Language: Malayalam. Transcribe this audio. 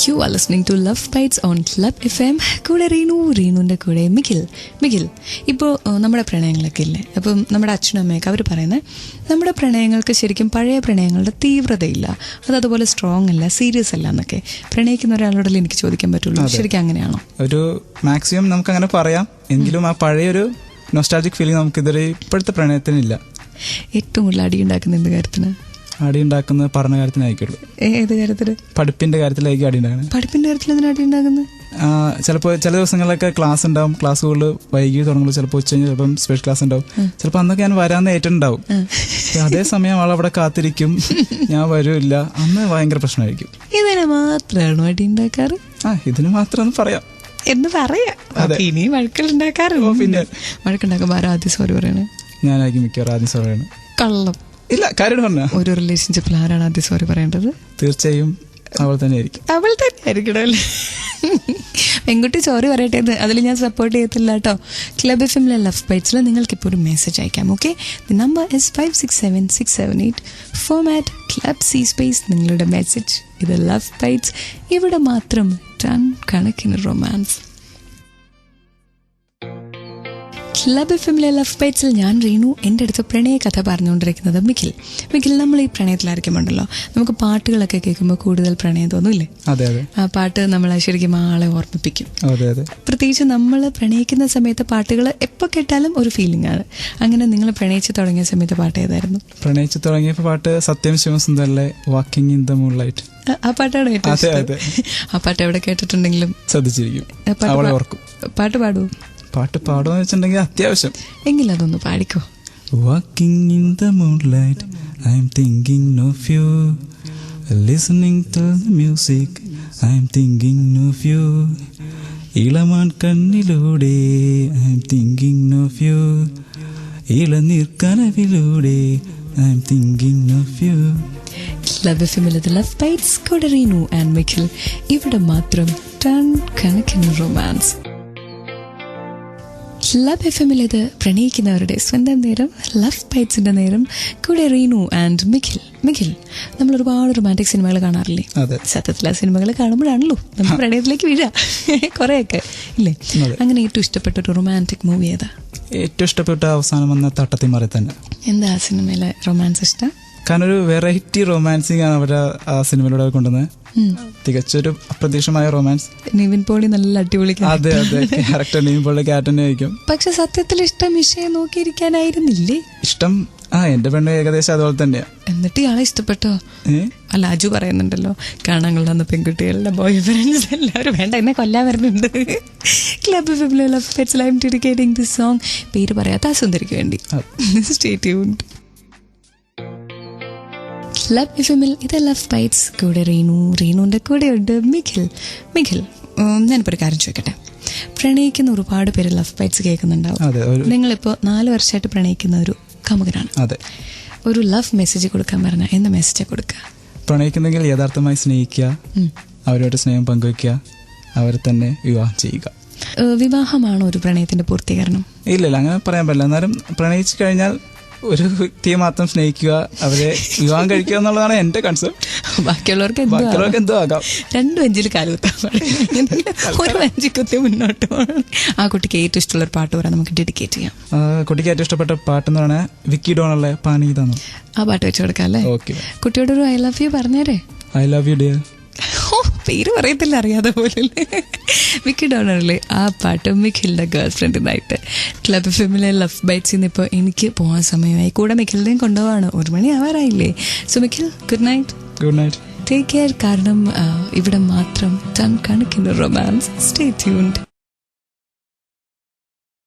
You are listening to Love Bites on Club FM. കൂടെ റീനുവിൻ്റെ കൂടെ മിഖിൽ. ഇപ്പോൾ നമ്മുടെ പ്രണയങ്ങളൊക്കെ ഇല്ലേ, അപ്പം നമ്മുടെ അച്ഛനും അമ്മയൊക്കെ അവർ പറയുന്നത് നമ്മുടെ പ്രണയങ്ങൾക്ക് ശരിക്കും പഴയ പ്രണയങ്ങളുടെ തീവ്രതയില്ല, അതുപോലെ സ്ട്രോങ് അല്ല, സീരിയസ് അല്ല എന്നൊക്കെ. പ്രണയിക്കുന്ന ഒരാളോടല്ലേ എനിക്ക് ചോദിക്കാൻ പറ്റുള്ളൂ, ശരിക്കും അങ്ങനെയാണോ? ഒരു മാക്സിമം നമുക്ക് അങ്ങനെ പറയാം. എങ്കിലും ആ പഴയൊരു നൊസ്റ്റാൾജിക് ഫീലിംഗ് നമുക്കിതൊരു ഇപ്പോഴത്തെ പ്രണയത്തിനില്ല. ഏറ്റവും കൂടുതൽ അടി ഉണ്ടാക്കുന്ന എന്ത് കാര്യത്തിന്? അടി ഉണ്ടാക്കുന്നത് പറഞ്ഞ കാര്യത്തിനായിരിക്കുള്ളൂ. ഏത് കാര്യത്തിൽ? പഠിപ്പിന്റെ കാര്യത്തിലായിരിക്കും അടി ഉണ്ടാക്കുന്നത്. പഠിപ്പിന്റെ കാര്യത്തിൽ എന്തിനാ അടി ഉണ്ടാക്കുന്നത്? ചിലപ്പോൾ ചില ദിവസങ്ങളിലൊക്കെ ക്ലാസ് ഉണ്ടാവും, ക്ലാസ്സുകളിൽ വൈകി തുടങ്ങുള്ളൂ, ചിലപ്പോൾ ഉച്ച കഴിഞ്ഞ് ചിലപ്പം സ്പെഷ്യൽ ക്ലാസ് ഉണ്ടാവും, ചിലപ്പോൾ അന്നൊക്കെ ഞാൻ വരാൻ ഏറ്റുണ്ടാവും. അതേസമയം അവളവിടെ കാത്തിരിക്കും, ഞാൻ വരില്ല, അന്ന് ഭയങ്കര പ്രശ്നമായിരിക്കും. ഇതിന് മാത്രമാണോ അടി ഉണ്ടാക്കാറ്? ഇതിന് മാത്രം പറയാം എന്ന് പറയാം. ഇനി വഴക്കുണ്ടാക്കാറുണ്ടോ? പിന്നെ വഴക്കുണ്ടാക്കുമ്പോൾ ആരും ആദ്യം സോറി പറയണേ? ഞാനായിരിക്കും മിക്കവാറും ആദ്യം സോറി പറയണം. കള്ളം. ഇല്ല, കാര്യം പറഞ്ഞ ഒരു റിലേഷൻഷിപ്പിൽ ആരാണ് ആദ്യം സോറി പറയേണ്ടത്? തീർച്ചയായും അവൾ തന്നെയായിരിക്കും. അവൾ തന്നെ ആയിരിക്കണം അല്ലേ? പെൺകുട്ടി സോറി പറയട്ടെ, അതിൽ ഞാൻ സപ്പോർട്ട് ചെയ്യത്തില്ല കേട്ടോ. ക്ലബ് എഫ്എമ്മിലെ ലവ് ബൈറ്റ്സിൽ നിങ്ങൾക്കിപ്പോൾ ഒരു മെസ്സേജ് അയക്കാം. Okay, the number is 567678. Format club C space നിങ്ങളുടെ മെസ്സേജ്. ഇത് ലവ് ബൈറ്റ്സ്, ഇവിടെ മാത്രം ടൺ കണക്കിന് റൊമാൻസ്. ക്ലബ് എഫ്എമ്മിലെ ലവ് ബൈറ്റ്സിൽ ഞാൻ റീനു, എൻ്റെ അടുത്ത് പ്രണയ കഥ പറഞ്ഞുകൊണ്ടിരിക്കുന്നത് മിഖിൽ. നമ്മൾ ഈ പ്രണയത്തിലായിരിക്കുമ്പോണ്ടല്ലോ, നമുക്ക് പാട്ടുകളൊക്കെ കേൾക്കുമ്പോൾ കൂടുതൽ പ്രണയം തോന്നൂല്ലേ? ആ പാട്ട് നമ്മളെ ശരിക്കും ആളെ ഓർമ്മിപ്പിക്കും. പ്രത്യേകിച്ച് നമ്മൾ പ്രണയിക്കുന്ന സമയത്ത് പാട്ടുകൾ എപ്പോൾ കേട്ടാലും ഒരു ഫീലിംഗ് ആണ്. അങ്ങനെ നിങ്ങൾ പ്രണയിച്ച് തുടങ്ങിയ സമയത്ത് പാട്ട് ഏതായിരുന്നു? പ്രണയിച്ച് തുടങ്ങിയപ്പോൾ പാട്ട് സത്യം ശിവസുന്ദറിലെ വാക്കിംഗ് ഇൻ ദ മൂൺലൈറ്റ്. ആ പാട്ടാണ് ഏറ്റവും ഇഷ്ടം. ആ പാട്ട് എവിടെ കേട്ടിട്ടുണ്ടെങ്കിലും ശ്രദ്ധിച്ചിരിക്കും. പാട്ട് പാടുമോ? പാട്ട് പാടുമെന്ന് വെച്ചിട്ടുണ്ടെങ്കിൽ അത്യാവശ്യം. എങ്കിൽ അതൊന്ന് പാടിക്കോ. Walking in the moonlight, I'm thinking of you. Listening to the music, I'm thinking of you. ഇളമാൻ കണ്ണിലൂടെ I'm thinking of you. ഇളനീർ കനവിലൂടെ I'm thinking of you. Club FM-ലെ ലവ് ബൈറ്റ്സ്, കൂടെ റീനു ആൻഡ് മിഖിൽ. ഇവിടെ മാത്രം ടൺ കണക്കിന് റൊമാൻസ്. ക്ലബ് എഫ്എമ്മിലേത് പ്രണയിക്കുന്നവരുടെ സ്വന്തം നേരം, ലവ് ബൈറ്റ്സിന്റെ നേരം. കൂടെ റീനു ആൻഡ് മിഖിൽ. നമ്മൾ ഒരുപാട് റൊമാൻറ്റിക് സിനിമകൾ കാണാറില്ലേ? സത്യത്തിൽ ആ സിനിമകൾ കാണുമ്പോഴാണല്ലോ നമ്മൾ പ്രണയത്തിലേക്ക് വീഴാ കുറെയൊക്കെ ഇല്ലേ? അങ്ങനെ ഏറ്റവും ഇഷ്ടപ്പെട്ട ഒരു റൊമാൻറ്റിക് മൂവി ഏതാ? ഏറ്റവും ഇഷ്ടപ്പെട്ട അവസാനം വന്ന തട്ടത്തിമറി തന്നെ. എന്താ ആ സിനിമയിലെ റൊമാൻസ് ഇഷ്ടം? കാരണം ഒരു വെറൈറ്റി റൊമാൻസിങ് ആണ് അവരുടെ ആ സിനിമയിലൂടെ കൊണ്ടുവന്നത്. തികച്ചൊരു അപ്രതീക്ഷിതമായ റൊമാൻസ്. നിവിൻ പോളി നല്ല അടിപൊളി. അതെ, ക്യാരക്ടർ നിവിൻ പോളിയുടെ ക്യാരക്ടർ ആയിരിക്കും. പക്ഷെ സത്യത്തിൽ ഇഷ്ടം വിഷയം നോക്കിയിരിക്കാനായിരുന്നില്ലേ? ഇഷ്ടം എന്റെ പെണ്ണ് ഏകദേശം അതുപോലെ തന്നെയാ. എന്നിട്ട് ഇയാളെ ഇഷ്ടപ്പെട്ടോ? അല്ല, അജു പറയുന്നുണ്ടല്ലോ, കാണാൻ കൊള്ളുന്ന പെൺകുട്ടികളുടെ ബോയ് ഫ്രണ്ട്സ് എല്ലാവരും വേണ്ട എന്നെ കൊല്ലാൻ വരുന്നുണ്ട്. ക്ലബ് എഫ്എമ്മിലെ ലവ് ബൈറ്റ്സിൽ I am dedicating this song പേര് പറയാത്ത ആ സുന്ദരിക്ക് വേണ്ടി. Stay tuned. ക്ലബ് എഫ്എമ്മിൽ ഇത് ലവ് ബൈറ്റ്സ്, കൂടെ റീനുവിൻ്റെ കൂടെ ഉണ്ട് മിഖിൽ. ഞാനിപ്പോൾ ഒരു കാര്യം ചോദിക്കട്ടെ, പ്രണയിക്കുന്ന ഒരുപാട് പേര് ലവ് ബൈറ്റ്സ് കേൾക്കുന്നുണ്ടാവും. നിങ്ങളിപ്പോൾ 4 വർഷമായിട്ട് പ്രണയിക്കുന്ന ഒരു കാമുകനാണ്. ഒരു ലവ് മെസ്സേജ് കൊടുക്കാൻ പറഞ്ഞാൽ എന്ത് മെസ്സേജ് കൊടുക്കുക? പ്രണയിക്കുന്നെങ്കിൽ യഥാർത്ഥമായി സ്നേഹിക്കുക, അവരോട് സ്നേഹം പങ്കുവയ്ക്കുക, അവരെ തന്നെ വിവാഹം ചെയ്യുക. വിവാഹമാണോ ഒരു പ്രണയത്തിന്റെ പൂർത്തീകരണം? ഇല്ല, അങ്ങനെ പറയാൻ പറ്റില്ല. എന്നാലും പ്രണയിച്ചു കഴിഞ്ഞാൽ ഒരു വ്യക്തിയെ മാത്രം സ്നേഹിക്കുക, അവരെ വിവാഹം കഴിക്കുക എന്നുള്ളതാണ് എന്റെ കൺസെപ്റ്റ്. ബാക്കിയുള്ളവർക്ക് എന്തോ ആകാം. 2 അഞ്ചിൽ കാലുകുത്താൻ ഒരു അഞ്ചി കുത്തി മുന്നോട്ട് പോകണം. ആ കുട്ടിക്ക് ഏറ്റവും ഇഷ്ടമുള്ള ഒരു പാട്ട് പറയാൻ നമുക്ക് ഡെഡിക്കേറ്റ് ചെയ്യാം. കുട്ടിക്ക് ഏറ്റവും ഇഷ്ടപ്പെട്ട പാട്ട് എന്ന് പറഞ്ഞാൽ വിക്കി ഡോണറിലെ പാനീതാന്ന്. ആ പാട്ട് വെച്ച് കൊടുക്കാം അല്ലേ? ഓക്കെ. കുട്ടിയോട് ഒരു ഐ ലവ് യു പറഞ്ഞേരേ. I love you dear. പേര് പറയത്തില്ല, അറിയാതെ പോലെ. വിക്കി ഡോണറിലെ ആ പാട്ട് മിഖിലിന്റെ ഗേൾ ഫ്രണ്ടിനായിട്ട്. ക്ലബ് എഫ്എമ്മിലെ ലവ് ബൈറ്റ്സിന്ന് ഇപ്പോൾ എനിക്ക് പോകാൻ സമയമായി. കൂടെ മിഖിലിനെയും കൊണ്ടുപോവാണ്. 1 മണി ആവാറായില്ലേ? So Mikhil, good night. Take care. കാരണം ഇവിടെ മാത്രം ടൺ കണക്കിന് റൊമാൻസ്. Stay tuned.